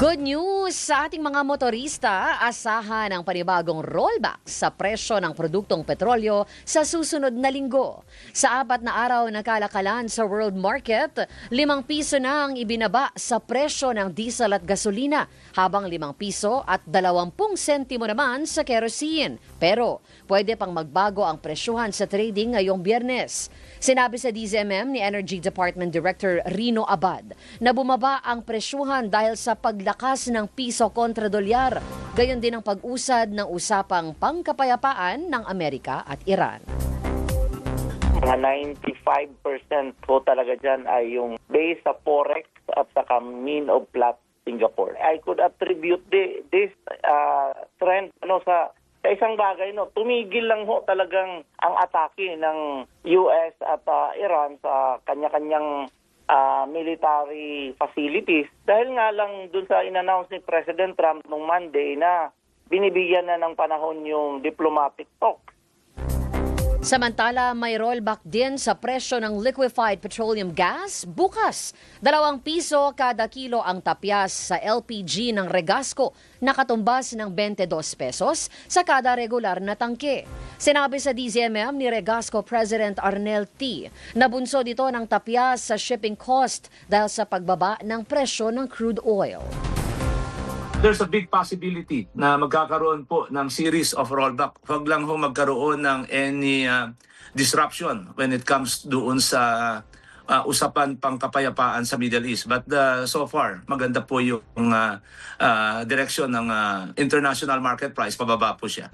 Good news sa ating mga motorista, asahan ang panibagong rollback sa presyo ng produktong petrolyo sa susunod na linggo. Sa 4 na araw na kalakalan sa world market, 5 piso na ang ibinaba sa presyo ng diesel at gasolina, habang 5 piso at 20 sentimo naman sa kerosene. Pero pwede pang magbago ang presyuhan sa trading ngayong Biyernes. Sinabi sa DZMM ni Energy Department Director Rino Abad na bumaba ang presyuhan dahil sa paglakas ng piso kontra dolyar, gayon din ang pag-usad ng usapang pangkapayapaan ng Amerika at Iran. Mga 95% po talaga dyan ay yung base sa Forex at saka mean of flat Singapore. I could attribute this trend sa isang bagay, tumigil lang ho talagang ang atake ng US at Iran sa kanya-kanyang military facilities dahil nga lang dun sa in-announce ni President Trump nung Monday na binibigyan na ng panahon yung diplomatic talks. Samantala, may rollback din sa presyo ng liquefied petroleum gas bukas. 2 piso kada kilo ang tapyas sa LPG ng Regasco, nakatumbas ng 22 pesos sa kada regular na tangke. Sinabi sa DZMM ni Regasco President Arnel T. na bunso dito ng tapyas sa shipping cost dahil sa pagbaba ng presyo ng crude oil. There's a big possibility na magkakaroon po ng series of rollback. Huwag lang ho magkaroon ng any disruption when it comes doon sa usapan pang kapayapaan sa Middle East. But so far, maganda po yung direction ng international market price. Pababa po siya.